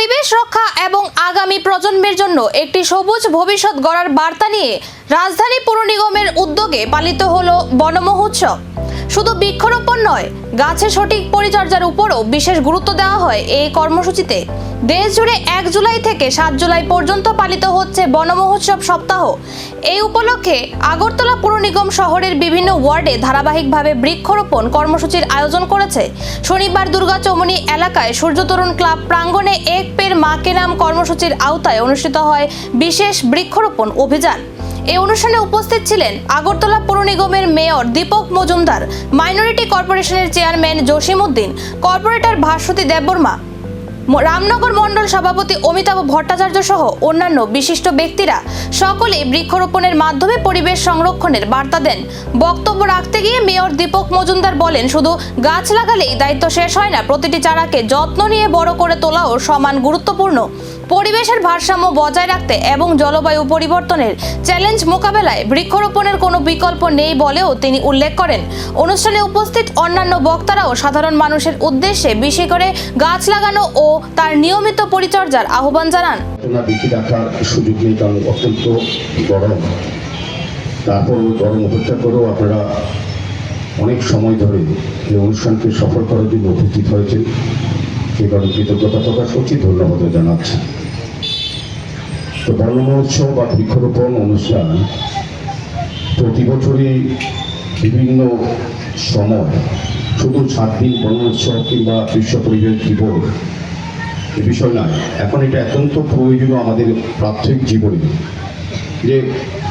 পরিবেশ রক্ষা এবং আগামী প্রজন্মের জন্য একটি সবুজ ভবিষ্যৎ গড়ার বার্তা নিয়ে রাজধানী পৌর নিগমের উদ্যোগে পালিত হলো বন মহোৎসব। শুধু বৃক্ষরোপণ নয়, গাছের সঠিক পরিচর্যার উপরও বিশেষ গুরুত্ব দেওয়া হয় এই কর্মসূচিতে। দেশ জুড়ে 1 জুলাই থেকে 7 জুলাই পর্যন্ত পালিত হচ্ছে বন মহোৎসব সপ্তাহ। এই উপলক্ষে আগরতলা পৌর নিগম শহরের বিভিন্ন ওয়ার্ডে ধারাবাহিকভাবে বৃক্ষরোপণ কর্মসূচির আয়োজন করেছে। শনিবার দুর্গা চৌমুহনী এলাকায় সূর্য তরুণ ক্লাব প্রাঙ্গণে এক পেড় মা কে নাম কর্মসূচির আওতায় অনুষ্ঠিত হয় বিশেষ বৃক্ষরোপণ অভিযান। এই অনুষ্ঠানে উপস্থিত ছিলেন আগরতলা পৌর নিগমের মেয়র দীপক মজুমদার, মাইনরিটি কর্পোরেশনের চেয়ারম্যান জসিম উদ্দিন, কর্পোরেটর ভাস্বতী দেববর্মা, রামনগর মণ্ডল সভাপতি অমিতাভ ভট্টাচার্য সহ অন্যান্য বিশিষ্ট ব্যক্তিরা। সকলেই বৃক্ষরোপণের মাধ্যমে পরিবেশ সংরক্ষণের বার্তা দেন। বক্তব্য রাখতে গিয়ে মেয়র দীপক মজুমদার বলেন, শুধু গাছ লাগালেই দায়িত্ব শেষ হয় না, প্রতিটি চারাকে যত্ন নিয়ে বড় করে তোলাও সমান গুরুত্বপূর্ণ। পরিবেশের ভারসাম্য বজায় রাখতে এবং জলবায়ু পরিবর্তনের চ্যালেঞ্জ মোকাবেলায় বৃক্ষরোপণের কোনো বিকল্প নেই বলেও তিনি উল্লেখ করেন। অনুষ্ঠানে উপস্থিত অন্যান্য বক্তারাও সাধারণ মানুষের উদ্দেশ্যে বেশি করে গাছ লাগানো ও তার নিয়মিত পরিচর্যার আহ্বান জানান। বেশি রাখার সুযোগ নেই, কারণ অত্যন্ত গরম। তারপর গরম উপেক্ষা করেও আপনারা অনেক সময় ধরে এই অনুষ্ঠানকে সফল করার জন্য উপস্থিত হয়েছেন। সেই কারণে কৃতজ্ঞতা প্রকাশ করছি, ধন্যবাদ জানাচ্ছি। তো বন মহোৎসব বা বৃক্ষরোপণ অনুষ্ঠান প্রতি বছরই বিভিন্ন সময়, শুধু 7 দিন বন মহোৎসব কিংবা বিশ্ব পরিবেশ দিবস এ বিষয় নয়, এখন এটা অত্যন্ত প্রয়োজনীয় আমাদের প্রাথমিক জীবনে, যে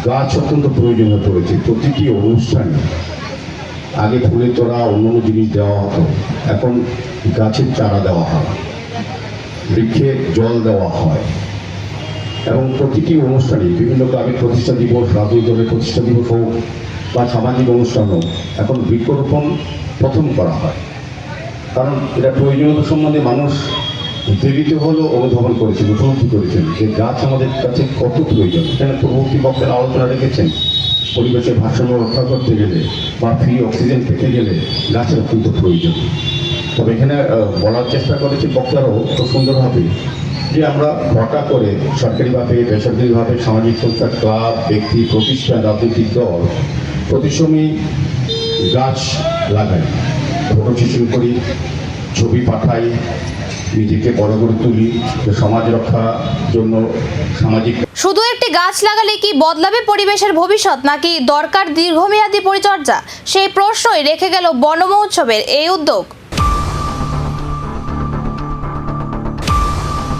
গাছ অত্যন্ত প্রয়োজন হয়ে পড়েছে। প্রতিটি অনুষ্ঠানে আগে ফুলের তোড়া অন্যান্য জিনিস দেওয়া হতো, এখন গাছের চারা দেওয়া হয়, বৃক্ষে জল দেওয়া হয়, এবং প্রতিটি অনুষ্ঠানে বিভিন্ন গ্রামের প্রতিষ্ঠা দিবস, রাজনৈতিক দলের প্রতিষ্ঠা দিবস হোক বা সামাজিক অনুষ্ঠান হোক, এখন বৃক্ষরোপণ প্রথম করা হয়। কারণ এটা প্রয়োজনীয়তা সম্বন্ধে মানুষ দেরিতে হলেও অনুধাবন করেছেন, উপলব্ধি করেছেন যে গাছ আমাদের কাছে কত প্রয়োজন। এখানে পূর্ববর্তী বক্তারা আলোচনা রেখেছেন, পরিবেশের ভারসাম্য রক্ষা করতে গেলে বা ফ্রি অক্সিজেন পেতে গেলে গাছের অত্যন্ত প্রয়োজন। তবে এখানে বলার চেষ্টা করেছি বক্তারাও খুব সুন্দরভাবে, যে আমরা ঘটা করে সরকারিভাবে, বেসরকারিভাবে, সামাজিক সংস্থা, ক্লাব, ব্যক্তি, প্রতিষ্ঠান, রাজনৈতিক দল প্রতি সময় গাছ লাগাই, ফটো সেশন করি, ছবি পাঠাই, নিজেকে বড় করে তুলি, সমাজ রক্ষার জন্য সামাজিক। শুধু একটি গাছ লাগালে কি বদলাবে পরিবেশের ভবিষ্যৎ, নাকি দরকার দীর্ঘমেয়াদী পরিচর্যা? সেই প্রশ্নই রেখে গেল বন মহোৎসবের এই উদ্যোগ।